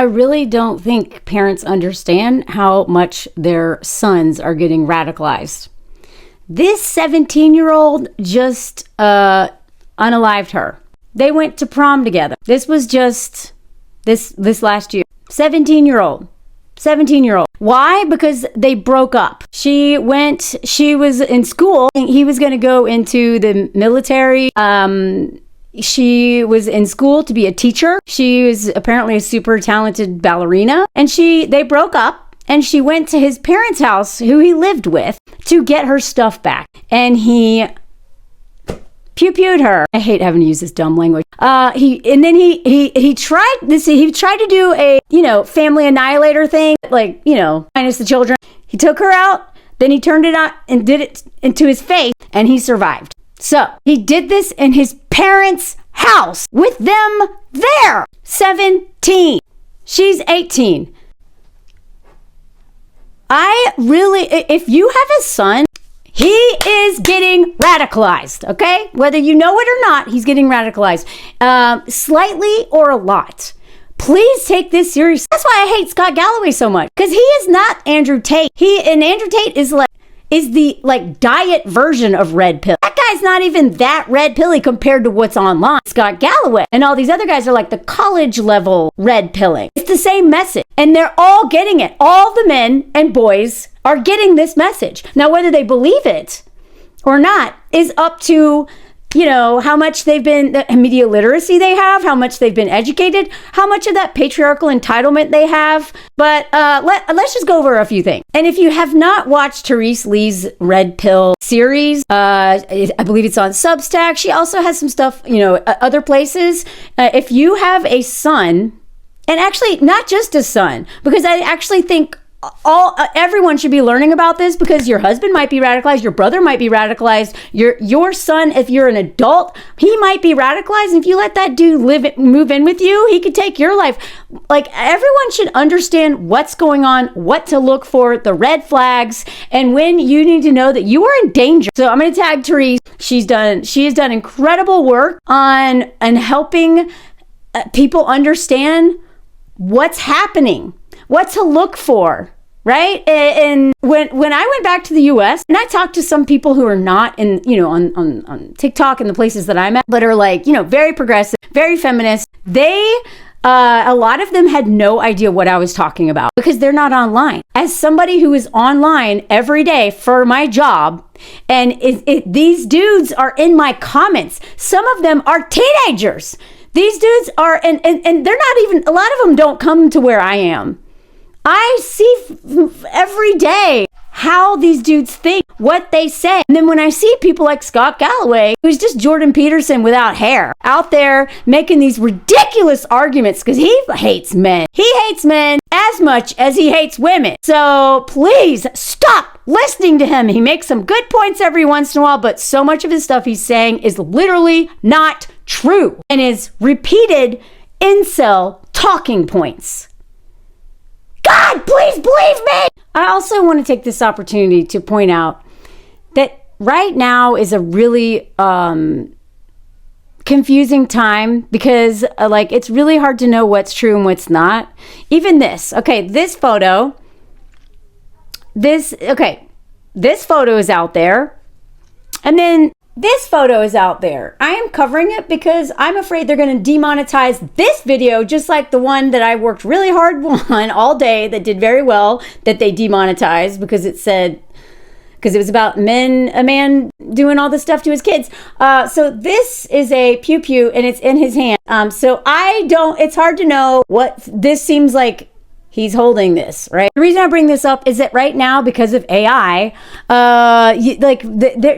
I really don't think parents understand how much their sons are getting radicalized. This 17-year-old just unalived her. They went to prom together. This was just this last year. 17-year-old. Why? Because they broke up. She was in school. He was going to go into the military. She was in school to be a teacher. She was apparently a super talented ballerina. And they broke up, and she went to his parents' house, who he lived with, to get her stuff back. And he pew-pewed her. I hate having to use this dumb language. He tried to do a, family annihilator thing, like, minus the children. He took her out, then he turned it on and did it into his face, and he survived. So he did this in his parents' house with them there. 17. She's 18. If you have a son, he is getting radicalized, okay? Whether you know it or not, he's getting radicalized. Slightly or a lot. Please take this seriously. That's why I hate Scott Galloways so much. Because he is not Andrew Tate. Andrew Tate is the diet version of red pill. That guy's not even that red pilly compared to what's online. Scott Galloway and all these other guys are like the college level red pilling. It's the same message, and they're all getting it. All the men and boys are getting this message. Now, whether they believe it or not is up to, how much they've been, the media literacy they have, how much they've been educated, how much of that patriarchal entitlement they have. But let's just go over a few things. And if you have not watched Therese Lee's Red Pill series, I believe it's on Substack. She also has some stuff, other places. If you have a son, and actually not just a son, because I actually think everyone should be learning about this, because your husband might be radicalized, your brother might be radicalized, your son, if you're an adult, he might be radicalized. And if you let that dude move in with you, he could take your life. Like, everyone should understand what's going on, what to look for, the red flags, and when you need to know that you are in danger. So I'm going to tag Therese. She has done incredible work on helping people understand what's happening, what to look for, right? And when I went back to the U.S. and I talked to some people who are not in, on TikTok and the places that I'm at, but are very progressive, very feminist, a lot of them had no idea what I was talking about because they're not online. As somebody who is online every day for my job, and these dudes are in my comments, some of them are teenagers. These dudes are, and they're not even, a lot of them don't come to where I am. I see every day how these dudes think, what they say. And then when I see people like Scott Galloway, who's just Jordan Peterson without hair, out there making these ridiculous arguments because he hates men. He hates men as much as he hates women. So please stop listening to him. He makes some good points every once in a while, but so much of his stuff he's saying is literally not true and is repeated incel talking points. God, please believe me. I also want to take this opportunity to point out that right now is a really confusing time because it's really hard to know what's true and what's not. Even this. Okay, this photo is out there. And then this photo is out there. I am covering it because I'm afraid they're going to demonetize this video, just like the one that I worked really hard on all day that did very well, that they demonetized because it was about a man doing all this stuff to his kids. So this is a pew-pew and it's in his hand. It's hard to know what this seems like. He's holding this, right? The reason I bring this up is that right now, because of AI,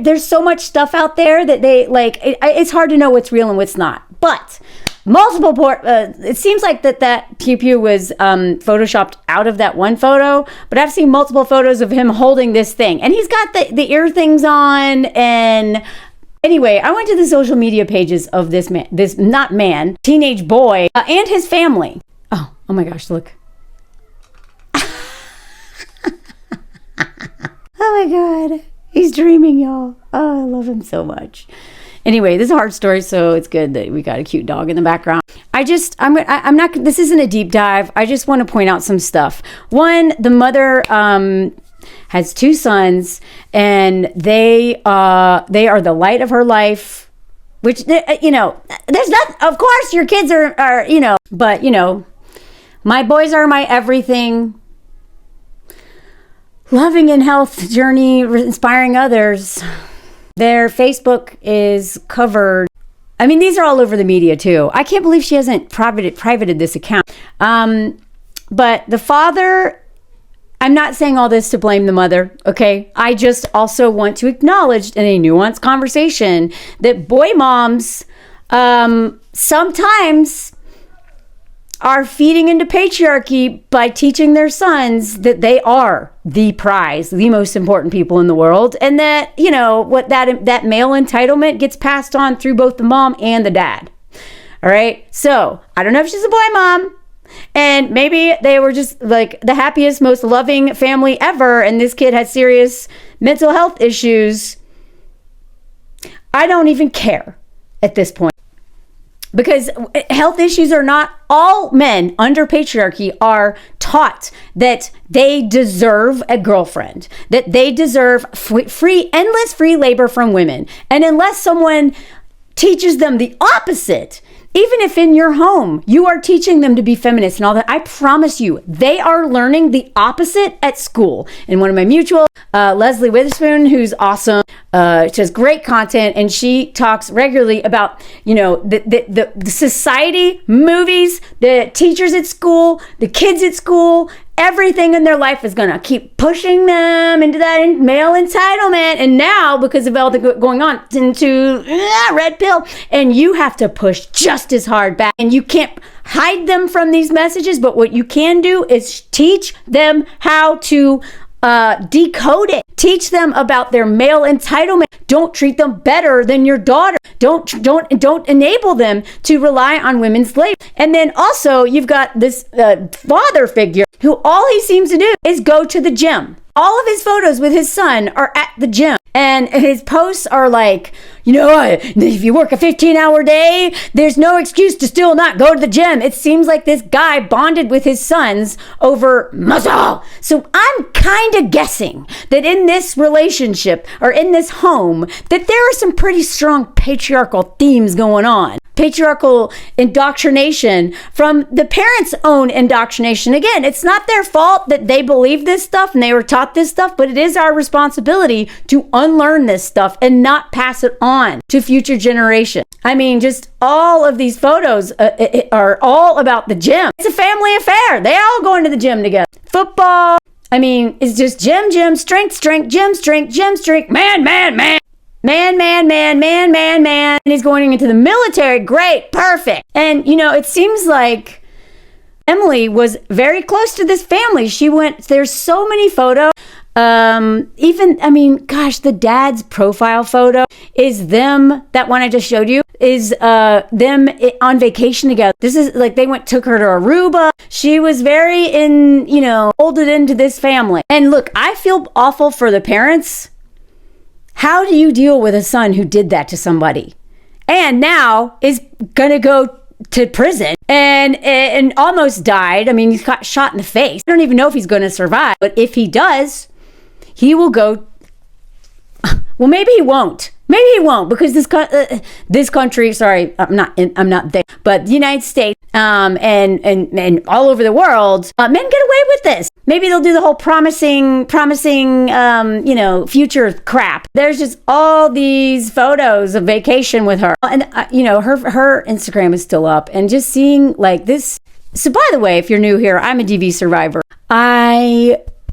there's so much stuff out there that it's hard to know what's real and what's not. But it seems like that pew pew was photoshopped out of that one photo, but I've seen multiple photos of him holding this thing, and he's got the ear things on. And anyway, I went to the social media pages of this teenage boy, and his family. Oh my gosh, look. Oh my God, he's dreaming, y'all. Oh, I love him so much. Anyway, this is a hard story, so it's good that we got a cute dog in the background. I'm not, this isn't a deep dive. I just want to point out some stuff. One, the mother has 2 sons, and they are the light of her life, which, there's not, of course your kids are, but my boys are my everything. Loving and health journey, inspiring others. Their Facebook is covered. I mean, these are all over the media too. I can't believe she hasn't privated this account. But the father, I'm not saying all this to blame the mother, okay? I just also want to acknowledge in a nuanced conversation that boy moms sometimes are feeding into patriarchy by teaching their sons that they are the prize, the most important people in the world, and that, what that male entitlement gets passed on through both the mom and the dad. All right? So, I don't know if she's a boy mom, and maybe they were just like the happiest, most loving family ever, and this kid had serious mental health issues. I don't even care at this point. Because health issues are not, all men under patriarchy are taught that they deserve a girlfriend, that they deserve endless free labor from women. And unless someone teaches them the opposite, even if in your home you are teaching them to be feminist and all that, I promise you, they are learning the opposite at school. And one of my mutual, Leslie Witherspoon, who's awesome, she has great content, and she talks regularly about, the society, movies, the teachers at school, the kids at school, everything in their life is going to keep pushing them into that male entitlement. And now, because of all the going on, into red pill, and you have to push just as hard back. And you can't hide them from these messages, but what you can do is teach them how to decode it. Teach them about their male entitlement. Don't treat them better than your daughter. Don't enable them to rely on women's labor. And then also you've got this father figure who all he seems to do is go to the gym. All of his photos with his son are at the gym. And his posts are like, if you work a 15-hour day, there's no excuse to still not go to the gym. It seems like this guy bonded with his sons over muscle. So I'm kind of guessing that in this relationship or in this home, that there are some pretty strong patriarchal themes going on. Patriarchal indoctrination from the parents' own indoctrination. Again, it's not their fault that they believe this stuff and they were taught this stuff, but it is our responsibility to unlearn this stuff and not pass it on to future generations. I mean, just all of these photos are all about the gym. It's a family affair. They all go into the gym together. Football. I mean, it's just gym, strength, gym, strength, man. Man. And he's going into the military. Great. Perfect. And, it seems like Emily was very close to this family. There's so many photos. The dad's profile photo is them, that one I just showed you, is them on vacation together. This is like took her to Aruba. She was very folded into this family. And look, I feel awful for the parents. How do you deal with a son who did that to somebody and now is gonna go to prison and almost died? I mean, he's got shot in the face. I don't even know if he's going to survive, but if he does, he will go. Well, maybe he won't. Maybe he won't, because this country. Sorry, I'm not there. But the United States, and all over the world, men get away with this. Maybe they'll do the whole promising, future crap. There's just all these photos of vacation with her, and her Instagram is still up, and just seeing like this. So, by the way, if you're new here, I'm a DV survivor.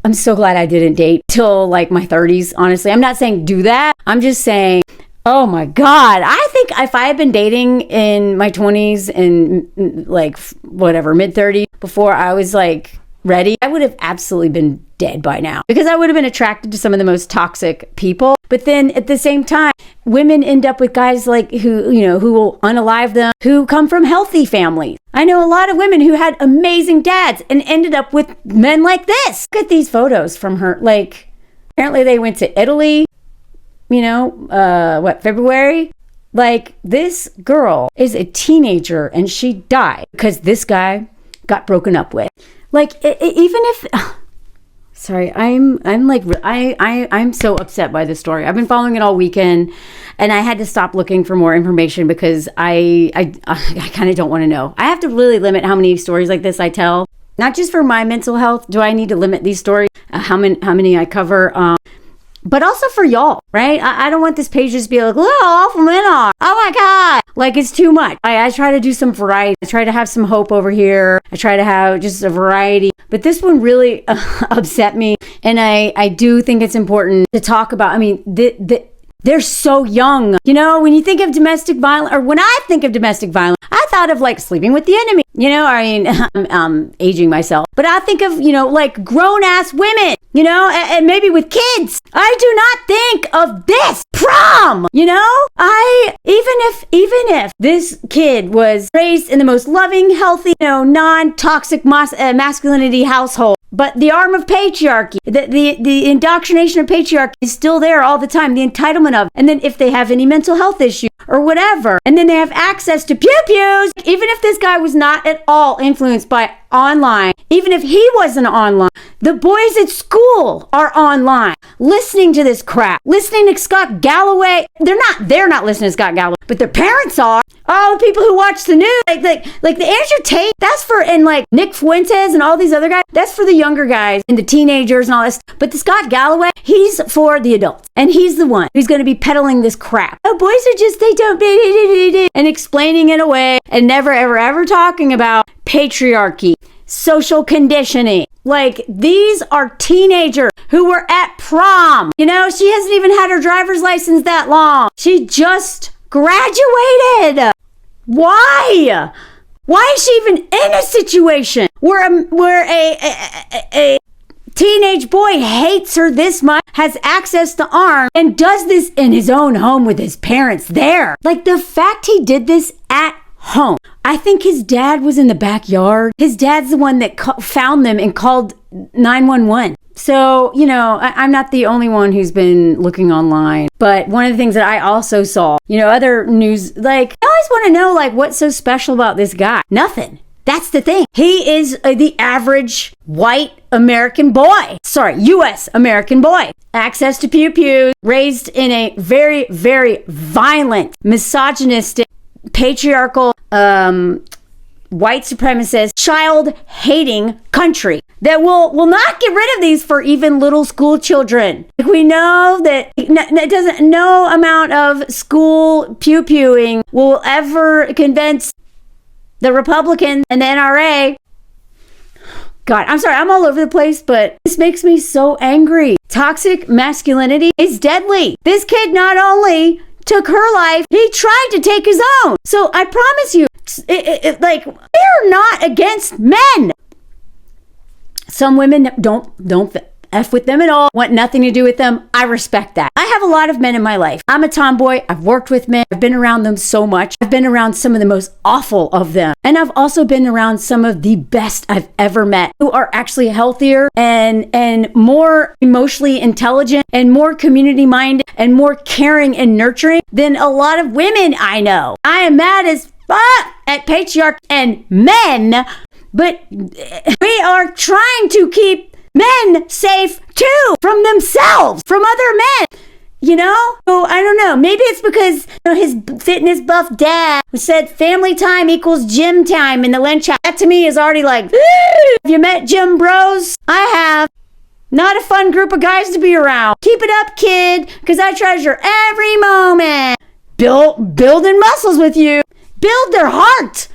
I'm so glad I didn't date till like my 30s, honestly. I'm not saying do that. I'm just saying, oh my God. I think if I had been dating in my 20s and like whatever, mid 30s, before I was like ready, I would have absolutely been dead by now, because I would have been attracted to some of the most toxic people. But then at the same time, women end up with guys like who will unalive them, who come from healthy families. I know a lot of women who had amazing dads and ended up with men like this. Look at these photos from her. Like, apparently they went to Italy, February. Like, this girl is a teenager and she died because this guy got broken up with. Like, even if... Sorry, I'm so upset by this story. I've been following it all weekend, and I had to stop looking for more information because I kind of don't want to know. I have to really limit how many stories like this I tell. Not just for my mental health. Do I need to limit these stories? How many I cover? But also for y'all, right? I don't want this page just to be like, look how awful men are. Oh my God. Like, it's too much. I try to do some variety. I try to have some hope over here. I try to have just a variety. But this one really upset me. And I do think it's important to talk about. I mean, they're so young. You know, when you think of domestic violence, or when I think of domestic violence, I thought of like sleeping with the enemy. You know, I mean, I'm aging myself. But I think of, you know, like grown ass women, you know, and maybe with kids. I do not think of this prom, you know? Even if this kid was raised in the most loving, healthy, you know, non-toxic masculinity household, but the arm of patriarchy, the indoctrination of patriarchy is still there all the time, the entitlement of it. And then if they have any mental health issue or whatever, and then they have access to pew-pews, even if this guy was not at all influenced by online, even if he wasn't online, the boys at school are online listening to this crap, listening to Scott Galloways. They're not listening to Scott Galloways, but their parents are. All the people who watch the news, like the Andrew Tate, that's for, and like Nick Fuentes and all these other guys, that's for the younger guys and the teenagers and all this. But the Scott Galloway, he's for the adults. And he's the one who's going to be peddling this crap. Oh, boys are just, they don't, and explaining it away and never, ever talking about patriarchy, social conditioning. Like, these are teenagers who were at prom. You know, she hasn't even had her driver's license that long. She just graduated. Why? Why is she even in a situation where a teenage boy hates her this much, has access to arms, and does this in his own home with his parents there? Like, the fact he did this at home. I think his dad was in the backyard. His dad's the one that found them and called 911. So, you know, I'm not the only one who's been looking online. But one of the things that I also saw, you know, other news, like, I always want to know, like, what's so special about this guy? Nothing. That's the thing. He is the average white American boy. Sorry, U.S. American boy. Access to pew-pews, raised in a very, very violent, misogynistic, patriarchal, white supremacist, child-hating country that will not get rid of these for even little school children. We know that no amount of school pew-pewing will ever convince the Republicans and the NRA. God, I'm sorry, I'm all over the place, but this makes me so angry. Toxic masculinity is deadly. This kid not only took her life, he tried to take his own. So I promise you, like, they're not against men. Some women don't F with them at all, want nothing to do with them. I respect that. I have a lot of men in my life. I'm a tomboy. I've worked with men. I've been around them so much. I've been around some of the most awful of them. And I've also been around some of the best I've ever met, who are actually healthier and more emotionally intelligent and more community minded and more caring and nurturing than a lot of women I know. I am mad as fuck at patriarchy and men, but we are trying to keep men safe too, from themselves, from other men, you know? So I don't know, maybe it's because, you know, his fitness buff dad said family time equals gym time in the Lynch house. That to me is already like, have you met gym bros? I have. Not a fun group of guys to be around. Keep it up, kid, because I treasure every moment. Building muscles with you. Build their heart.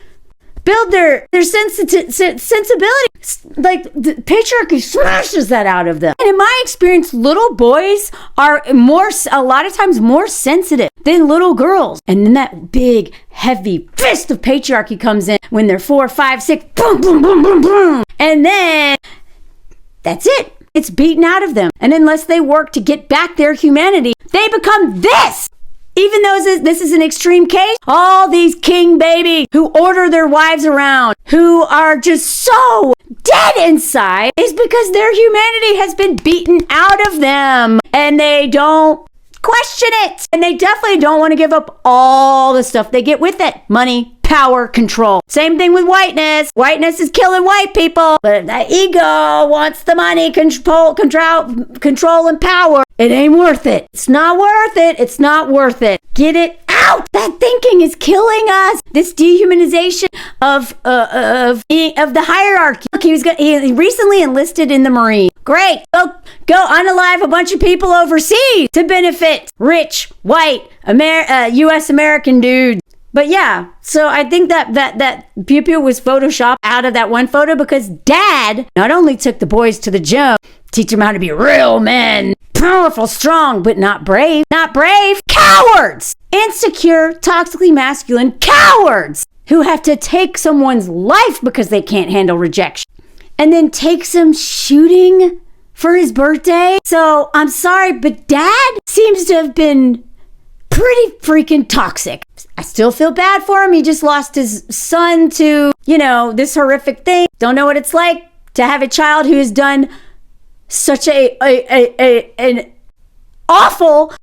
Build their sensibility. Like, the patriarchy smashes that out of them. And in my experience, little boys are a lot of times more sensitive than little girls. And then that big, heavy fist of patriarchy comes in when they're 4, 5, 6, boom, boom, boom, boom, boom. And then that's it. It's beaten out of them. And unless they work to get back their humanity, they become this. Even though this is an extreme case, all these king babies who order their wives around, who are just so dead inside, is because their humanity has been beaten out of them. And they don't question it. And they definitely don't want to give up all the stuff they get with it. Money, power, control. Same thing with whiteness. Whiteness is killing white people, but that ego wants the money, control, and power. It ain't worth it. It's not worth it. It's not worth it. Get it out. That thinking is killing us. This dehumanization of the hierarchy. Look, he recently enlisted in the Marine. Great. Go unalive a bunch of people overseas to benefit rich, white, U.S. American dudes. But yeah, so I think that Pew Pew was photoshopped out of that one photo because Dad not only took the boys to the gym, teach them how to be real men, powerful, strong, but not brave. Not brave. Cowards. Insecure, toxically masculine cowards who have to take someone's life because they can't handle rejection. And then takes him shooting for his birthday. So I'm sorry, but Dad seems to have been pretty freaking toxic. I still feel bad for him. He just lost his son to, this horrific thing. Don't know what it's like to have a child who has done such an awful,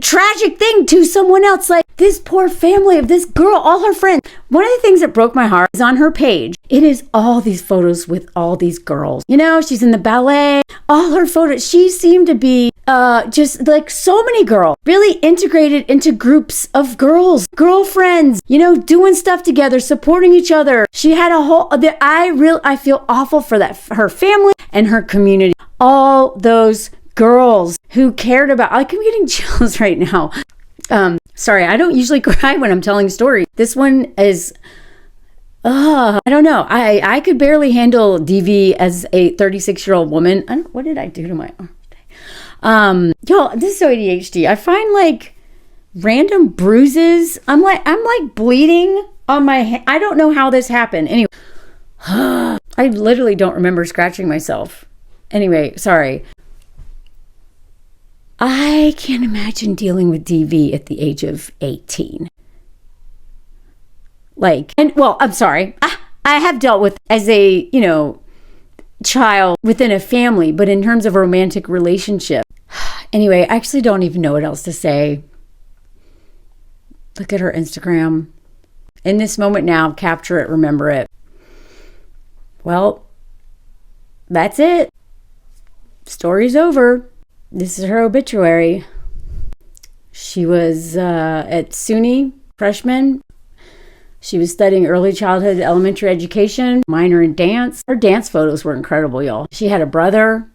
tragic thing to someone else. Like this poor family of this girl, all her friends. One of the things that broke my heart is on her page. It is all these photos with all these girls. She's in the ballet, all her photos. She seemed to be just like so many girls, really integrated into groups of girlfriends, doing stuff together, supporting each other. She had a whole, I feel awful for her family and her community. All those girls who cared about, I'm getting chills right now. Sorry, I don't usually cry when I'm telling stories. This one is, I don't know. I could barely handle DV as a 36-year-old woman. What did I do to my arm today? Y'all, this is so ADHD. I find like random bruises. I'm like bleeding on my hand. I don't know how this happened. Anyway, I literally don't remember scratching myself. Anyway, sorry. I can't imagine dealing with DV at the age of 18. I'm sorry. I have dealt with as a, child within a family, but in terms of a romantic relationship. Anyway, I actually don't even know what else to say. Look at her Instagram. In this moment now, capture it, remember it. Well, that's it. Story's over. This is her obituary. She was at SUNY, freshman. She was studying early childhood elementary education, minor in dance. Her dance photos were incredible, y'all. She had a brother.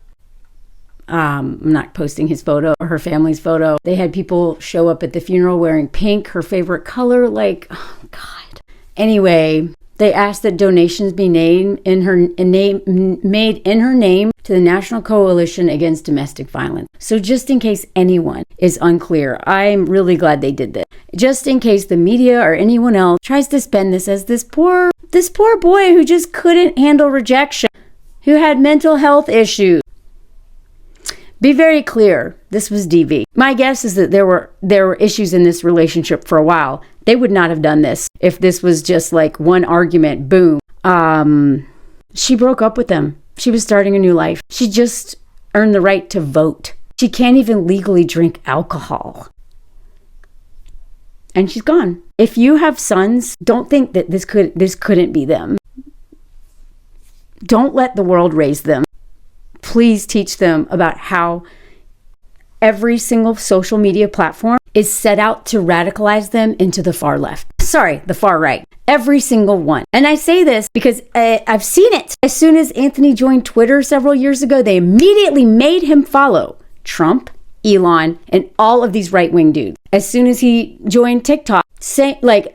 I'm not posting his photo or her family's photo. They had people show up at the funeral wearing pink, her favorite color. Oh God. Anyway, they asked that donations be made in her name to the National Coalition Against Domestic Violence. So just in case anyone is unclear, I'm really glad they did this. Just in case the media or anyone else tries to spin this as this poor boy who just couldn't handle rejection, who had mental health issues. Be very clear, this was DV. My guess is that there were issues in this relationship for a while. They would not have done this if this was just like one argument, boom. She broke up with them. She was starting a new life. She just earned the right to vote. She can't even legally drink alcohol. And she's gone. If you have sons, don't think that this couldn't be them. Don't let the world raise them. Please teach them about how every single social media platform is set out to radicalize them into the far left. Sorry, the far right. Every single one. And I say this because I've seen it. As soon as Anthony joined Twitter several years ago, they immediately made him follow Trump, Elon, and all of these right-wing dudes. As soon as he joined TikTok,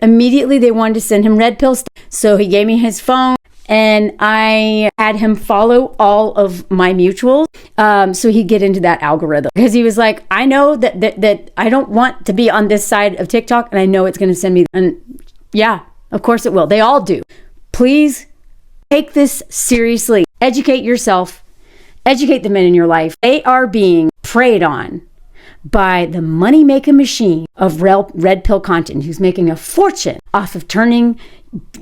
immediately they wanted to send him red pills. So he gave me his phone. And I had him follow all of my mutuals so he'd get into that algorithm. Because he was like, I know that I don't want to be on this side of TikTok, and I know it's going to send me. And yeah, of course it will. They all do. Please take this seriously. Educate yourself. Educate the men in your life. They are being preyed on by the money-making machine of red pill content, who's making a fortune off of turning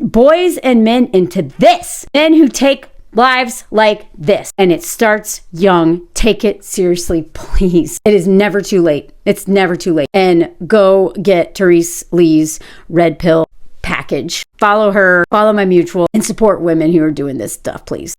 boys and men into this. Men who take lives like this. And it starts young. Take it seriously, please. It is never too late. It's never too late. And go get Therese Lee's red pill package. Follow her, follow my mutual, and support women who are doing this stuff, please.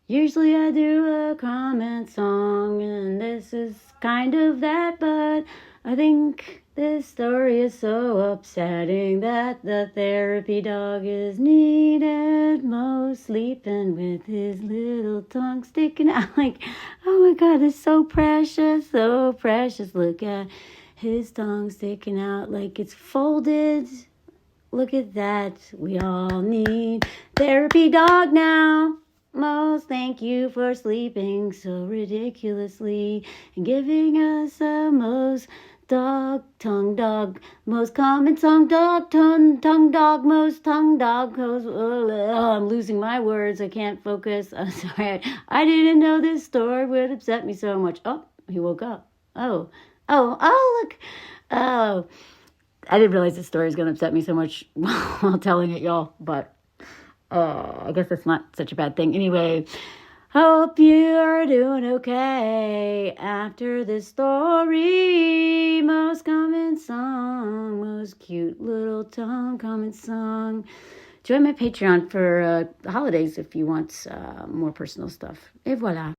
Usually I do a comment song, and this is kind of that, but I think this story is so upsetting that the therapy dog is needed most, sleeping with his little tongue sticking out like, oh my God, it's so precious, so precious. Look at his tongue sticking out like it's folded. Look at that. We all need therapy dog now. Most, thank you for sleeping so ridiculously and giving us a most most common tongue dog, most tongue dog. I'm losing my words. I can't focus. I'm sorry. I didn't know this story would upset me so much. Oh, he woke up. Oh, look. Oh, I didn't realize this story was going to upset me so much while telling it, y'all, but I guess that's not such a bad thing. Anyway, hope you're doing okay after this story. Most common song, most cute little tongue common song. Join my Patreon for the holidays if you want more personal stuff. Et voilà.